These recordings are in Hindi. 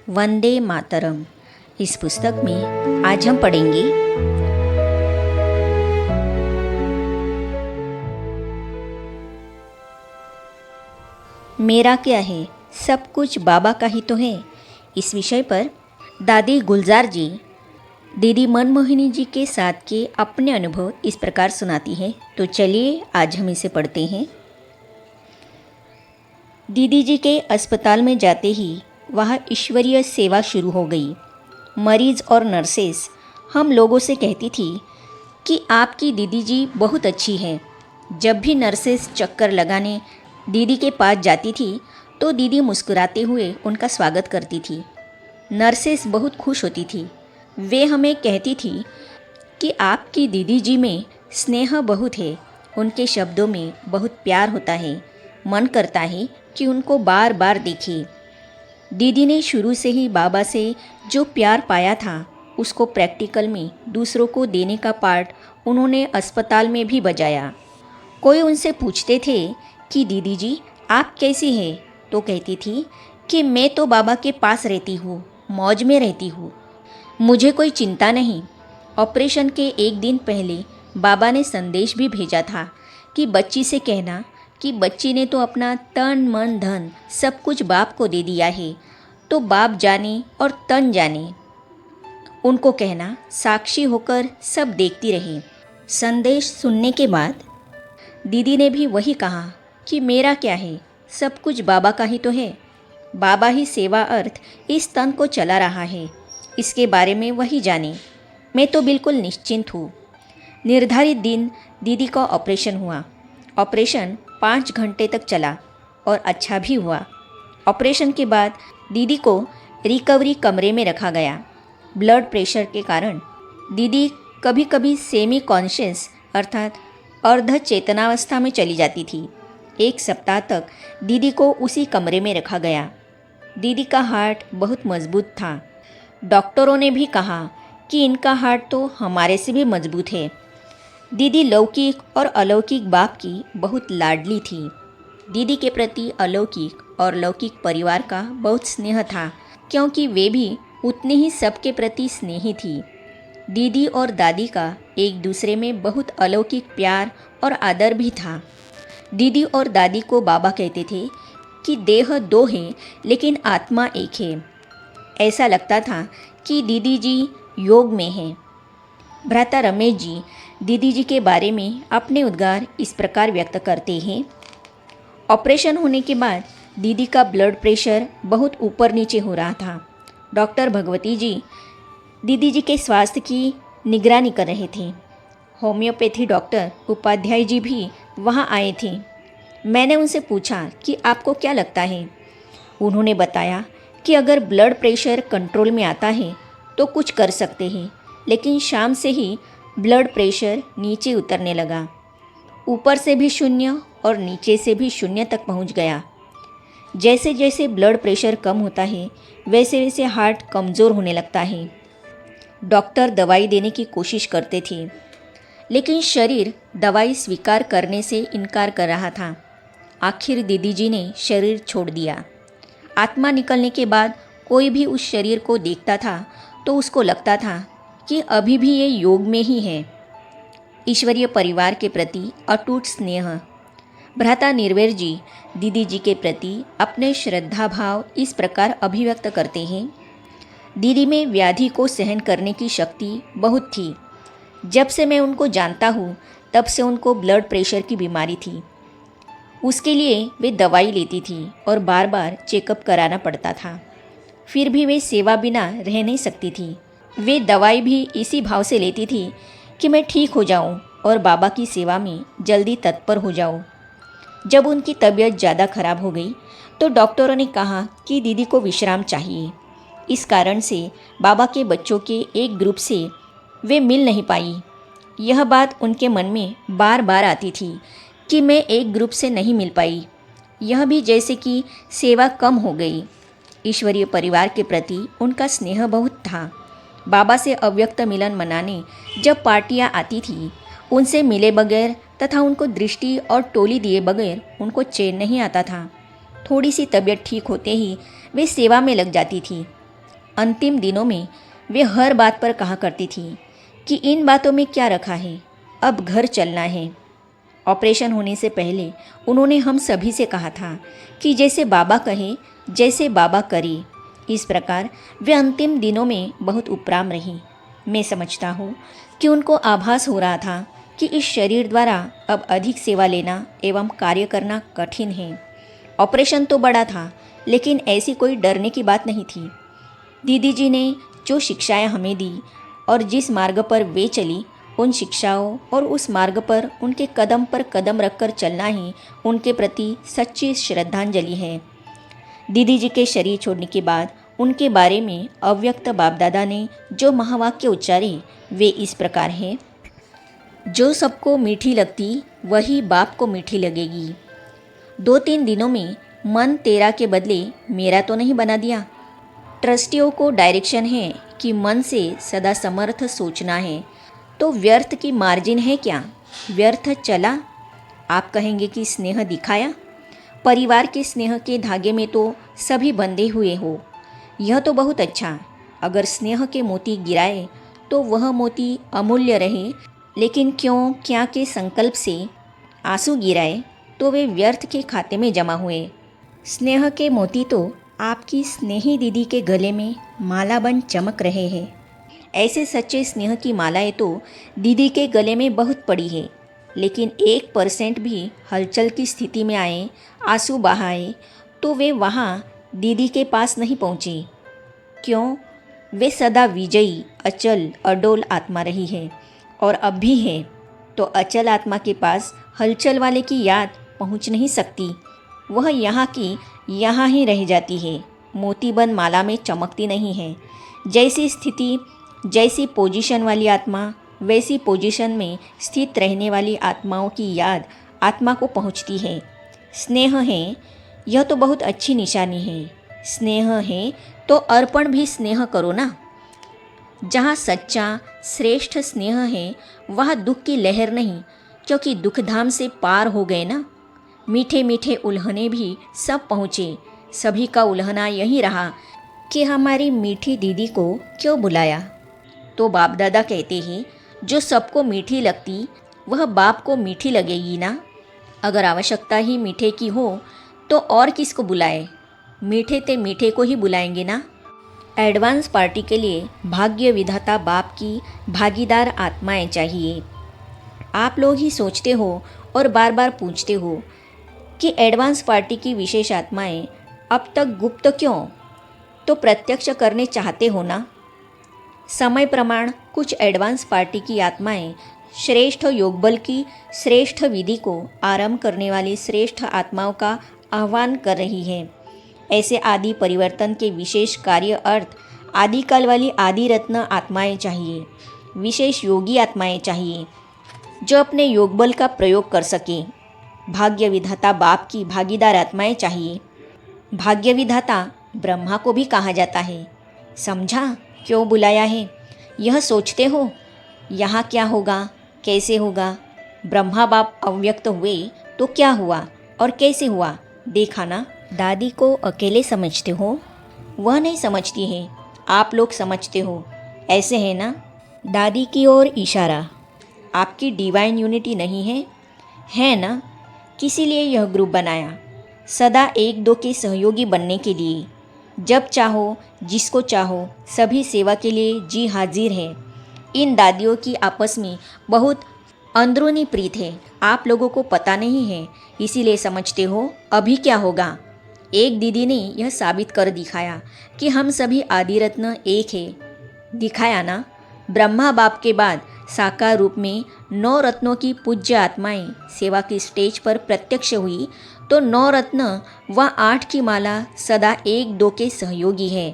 वंदे मातरम। इस पुस्तक में आज हम पढ़ेंगे मेरा क्या है, सब कुछ बाबा का ही तो है। इस विषय पर दादी गुलजार जी दीदी मनमोहिनी जी के साथ के अपने अनुभव इस प्रकार सुनाती है। तो चलिए आज हम इसे पढ़ते हैं। दीदी जी के अस्पताल में जाते ही वहाँ ईश्वरीय सेवा शुरू हो गई। मरीज़ और नर्सेस हम लोगों से कहती थी कि आपकी दीदी जी बहुत अच्छी है। जब भी नर्सेस चक्कर लगाने दीदी के पास जाती थी तो दीदी मुस्कुराते हुए उनका स्वागत करती थी। नर्सेस बहुत खुश होती थी। वे हमें कहती थी कि आपकी दीदी जी में स्नेह बहुत है, उनके शब्दों में बहुत प्यार होता है, मन करता है कि उनको बार बार देखें। दीदी ने शुरू से ही बाबा से जो प्यार पाया था उसको प्रैक्टिकल में दूसरों को देने का पार्ट उन्होंने अस्पताल में भी बजाया। कोई उनसे पूछते थे कि दीदी जी आप कैसी हैं, तो कहती थी कि मैं तो बाबा के पास रहती हूँ, मौज में रहती हूँ, मुझे कोई चिंता नहीं। ऑपरेशन के एक दिन पहले बाबा ने संदेश भी भेजा था कि बच्ची से कहना कि बच्ची ने तो अपना तन मन धन सब कुछ बाप को दे दिया है, तो बाप जाने और तन जाने। उनको कहना साक्षी होकर सब देखती रहे। संदेश सुनने के बाद दीदी ने भी वही कहा कि मेरा क्या है, सब कुछ बाबा का ही तो है। बाबा ही सेवा अर्थ इस तन को चला रहा है, इसके बारे में वही जाने। मैं तो बिल्कुल निश्चिंत हूँ। निर्धारित दिन दीदी का ऑपरेशन हुआ। ऑपरेशन 5 घंटे तक चला और अच्छा भी हुआ। ऑपरेशन के बाद दीदी को रिकवरी कमरे में रखा गया। ब्लड प्रेशर के कारण दीदी कभी कभी सेमी कॉन्शियस अर्थात अर्ध चेतनावस्था में चली जाती थी। 1 सप्ताह तक दीदी को उसी कमरे में रखा गया। दीदी का हार्ट बहुत मजबूत था। डॉक्टरों ने भी कहा कि इनका हार्ट तो हमारे से भी मजबूत है। दीदी लौकिक और अलौकिक बाप की बहुत लाडली थी। दीदी के प्रति अलौकिक और लौकिक परिवार का बहुत स्नेह था, क्योंकि वे भी उतने ही सबके प्रति स्नेही थी। दीदी और दादी का एक दूसरे में बहुत अलौकिक प्यार और आदर भी था। दीदी और दादी को बाबा कहते थे कि देह 2 है लेकिन आत्मा एक है। ऐसा लगता था कि दीदी जी योग में हैं। भ्राता रमेश जी दीदी जी के बारे में अपने उद्गार इस प्रकार व्यक्त करते हैं। ऑपरेशन होने के बाद दीदी का ब्लड प्रेशर बहुत ऊपर नीचे हो रहा था। डॉक्टर भगवती जी दीदी जी के स्वास्थ्य की निगरानी कर रहे थे। होम्योपैथी डॉक्टर उपाध्याय जी भी वहाँ आए थे। मैंने उनसे पूछा कि आपको क्या लगता है। उन्होंने बताया कि अगर ब्लड प्रेशर कंट्रोल में आता है तो कुछ कर सकते हैं, लेकिन शाम से ही ब्लड प्रेशर नीचे उतरने लगा। ऊपर से भी 0 और नीचे से भी 0 तक पहुंच गया। जैसे जैसे ब्लड प्रेशर कम होता है वैसे वैसे हार्ट कमज़ोर होने लगता है। डॉक्टर दवाई देने की कोशिश करते थे, लेकिन शरीर दवाई स्वीकार करने से इनकार कर रहा था। आखिर दीदी जी ने शरीर छोड़ दिया। आत्मा निकलने के बाद कोई भी उस शरीर को देखता था तो उसको लगता था कि अभी भी ये योग में ही है। ईश्वरीय परिवार के प्रति अटूट स्नेह। भ्राता निर्वैर जी दीदी जी के प्रति अपने श्रद्धा भाव इस प्रकार अभिव्यक्त करते हैं। दीदी में व्याधि को सहन करने की शक्ति बहुत थी। जब से मैं उनको जानता हूँ तब से उनको ब्लड प्रेशर की बीमारी थी। उसके लिए वे दवाई लेती थी और बार बार चेकअप कराना पड़ता था। फिर भी वे सेवा बिना रह नहीं सकती थी। वे दवाई भी इसी भाव से लेती थी कि मैं ठीक हो जाऊं और बाबा की सेवा में जल्दी तत्पर हो जाऊं। जब उनकी तबीयत ज़्यादा खराब हो गई तो डॉक्टरों ने कहा कि दीदी को विश्राम चाहिए। इस कारण से बाबा के बच्चों के एक ग्रुप से वे मिल नहीं पाई। यह बात उनके मन में बार बार आती थी कि मैं एक ग्रुप से नहीं मिल पाई। यह भी जैसे कि सेवा कम हो गई। ईश्वरीय परिवार के प्रति उनका स्नेह बहुत था। बाबा से अव्यक्त मिलन मनाने जब पार्टियां आती थी, उनसे मिले बगैर तथा उनको दृष्टि और टोली दिए बगैर उनको चैन नहीं आता था। थोड़ी सी तबीयत ठीक होते ही वे सेवा में लग जाती थी। अंतिम दिनों में वे हर बात पर कहा करती थी कि इन बातों में क्या रखा है, अब घर चलना है। ऑपरेशन होने से पहले उन्होंने हम सभी से कहा था कि जैसे बाबा कहे, जैसे बाबा करे। इस प्रकार वे अंतिम दिनों में बहुत उपराम रही। मैं समझता हूँ कि उनको आभास हो रहा था कि इस शरीर द्वारा अब अधिक सेवा लेना एवं कार्य करना कठिन है। ऑपरेशन तो बड़ा था, लेकिन ऐसी कोई डरने की बात नहीं थी। दीदी जी ने जो शिक्षाएं हमें दी और जिस मार्ग पर वे चली, उन शिक्षाओं और उस मार्ग पर उनके कदम पर कदम रखकर चलना ही उनके प्रति सच्ची श्रद्धांजलि है। दीदी जी के शरीर छोड़ने के बाद उनके बारे में अव्यक्त बापदादा ने जो महावाक्य उच्चारे वे इस प्रकार हैं। जो सबको मीठी लगती वही बाप को मीठी लगेगी। 2-3 दिनों में मन तेरा के बदले मेरा तो नहीं बना दिया। ट्रस्टियों को डायरेक्शन है कि मन से सदा समर्थ सोचना है, तो व्यर्थ की मार्जिन है क्या? व्यर्थ चला? आप कहेंगे कि स्नेह दिखाया। परिवार के स्नेह के धागे में तो सभी बंधे हुए हो, यह तो बहुत अच्छा। अगर स्नेह के मोती गिराए तो वह मोती अमूल्य रहे, लेकिन क्यों क्या के संकल्प से आंसू गिराए तो वे व्यर्थ के खाते में जमा हुए। स्नेह के मोती तो आपकी स्नेही दीदी के गले में माला बन चमक रहे हैं। ऐसे सच्चे स्नेह की मालाएं तो दीदी के गले में बहुत पड़ी है, लेकिन 1% भी हलचल की स्थिति में आए, आंसू बहाए तो वे वहाँ दीदी के पास नहीं पहुँचे। क्यों? वे सदा विजयी, अचल, अडोल आत्मा रही है और अब भी है। तो अचल आत्मा के पास हलचल वाले की याद पहुँच नहीं सकती। वह यहाँ की यहाँ ही रह जाती है, मोतीबंद माला में चमकती नहीं है। जैसी स्थिति, जैसी पोजीशन वाली आत्मा, वैसी पोजीशन में स्थित रहने वाली आत्माओं की याद आत्मा को पहुँचती है। स्नेह है, यह तो बहुत अच्छी निशानी है। स्नेह है तो अर्पण भी स्नेह करो ना। जहाँ सच्चा श्रेष्ठ स्नेह है वहाँ दुख की लहर नहीं, क्योंकि दुखधाम से पार हो गए ना। मीठे मीठे उल्हने भी सब पहुँचे। सभी का उल्हना यही रहा कि हमारी मीठी दीदी को क्यों बुलाया। तो बाप दादा कहते हैं, जो सबको मीठी लगती वह बाप को मीठी लगेगी ना। अगर आवश्यकता ही मीठे की हो तो और किसको बुलाए? मीठे ते मीठे को ही बुलाएंगे ना। एडवांस पार्टी के लिए भाग्य विधाता बाप की भागीदार आत्माएं चाहिए। आप लोग ही सोचते हो और बार बार पूछते हो कि एडवांस पार्टी की विशेष आत्माएं अब तक गुप्त क्यों? तो प्रत्यक्ष करने चाहते हो ना। समय प्रमाण कुछ एडवांस पार्टी की आत्माएं श्रेष्ठ योगबल की श्रेष्ठ विधि को आरंभ करने वाली श्रेष्ठ आत्माओं का आह्वान कर रही है। ऐसे आदि परिवर्तन के विशेष कार्य अर्थ आदिकाल वाली आदि रत्न आत्माएं चाहिए, विशेष योगी आत्माएं चाहिए जो अपने योगबल का प्रयोग कर सके। भाग्य विधाता बाप की भागीदार आत्माएं चाहिए। भाग्य विधाता ब्रह्मा को भी कहा जाता है। समझा क्यों बुलाया है? यह सोचते हो यहाँ क्या होगा, कैसे होगा? ब्रह्मा बाप अव्यक्त हुए तो क्या हुआ और कैसे हुआ, देखा ना। दादी को अकेले समझते हो, वह नहीं समझती है, आप लोग समझते हो, ऐसे है ना। दादी की ओर इशारा। आपकी डिवाइन यूनिटी नहीं है? है ना। किसी लिए यह ग्रुप बनाया, सदा एक दो के सहयोगी बनने के लिए। जब चाहो, जिसको चाहो, सभी सेवा के लिए जी हाजिर है। इन दादियों की आपस में बहुत अंदरूनी प्रीत है, आप लोगों को पता नहीं है, इसीलिए समझते हो अभी क्या होगा। एक दीदी ने यह साबित कर दिखाया कि हम सभी आदि रत्न एक है। दिखाया ना। ब्रह्मा बाप के बाद साकार रूप में 9 रत्नों की पूज्य आत्माएं सेवा की स्टेज पर प्रत्यक्ष हुई, तो 9 रत्न व 8 की माला सदा 1-2 के सहयोगी है।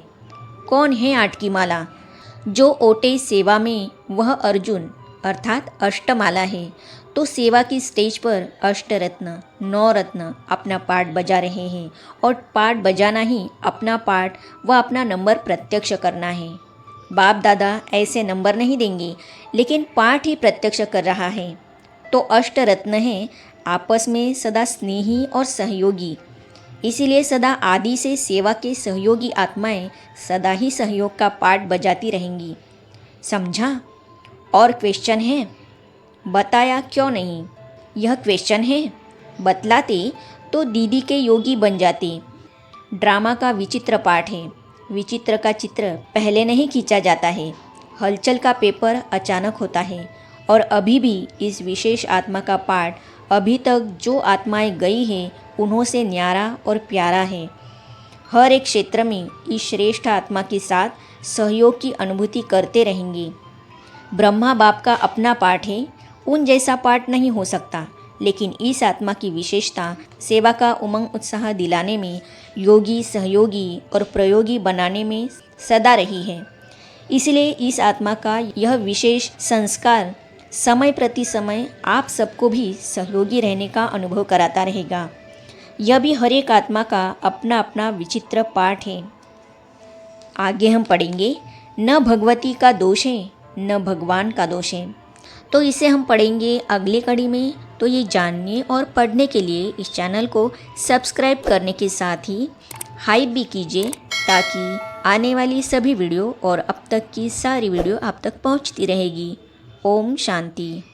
कौन है 8 की माला? जो ओटे सेवा में वह अर्जुन अर्थात अष्टमाला है। तो सेवा की स्टेज पर अष्टरत्न 9 रत्न अपना पार्ट बजा रहे हैं, और पार्ट बजाना ही अपना पार्ट व अपना नंबर प्रत्यक्ष करना है। बाप दादा ऐसे नंबर नहीं देंगे, लेकिन पाठ ही प्रत्यक्ष कर रहा है। तो अष्टरत्न है आपस में सदा स्नेही और सहयोगी। इसीलिए सदा आदि से सेवा के सहयोगी आत्माएं सदा ही सहयोग का पाठ बजाती रहेंगी। समझा? और क्वेश्चन है? बताया क्यों नहीं? यह क्वेश्चन है। बतलाते तो दीदी के योगी बन जाते। ड्रामा का विचित्र पाठ है। विचित्र का चित्र पहले नहीं खींचा जाता है। हलचल का पेपर अचानक होता है। और अभी भी इस विशेष आत्मा का पाठ अभी तक जो आत्माएं गई हैं उन्हों से न्यारा और प्यारा है। हर एक क्षेत्र में इस श्रेष्ठ आत्मा के साथ सहयोग की अनुभूति करते रहेंगे। ब्रह्मा बाप का अपना पाठ है, उन जैसा पाठ नहीं हो सकता, लेकिन इस आत्मा की विशेषता सेवा का उमंग उत्साह दिलाने में, योगी सहयोगी और प्रयोगी बनाने में सदा रही है। इसलिए इस आत्मा का यह विशेष संस्कार समय प्रति समय आप सबको भी सहयोगी रहने का अनुभव कराता रहेगा। यह भी हर एक आत्मा का अपना अपना विचित्र पाठ है। आगे हम पढ़ेंगे, न भगवती का दोष है न भगवान का दोष है। तो इसे हम पढ़ेंगे अगले कड़ी में। तो ये जानने और पढ़ने के लिए इस चैनल को सब्सक्राइब करने के साथ ही हाइप भी कीजिए, ताकि आने वाली सभी वीडियो और अब तक की सारी वीडियो आप तक पहुंचती रहेगी। ओम शांति।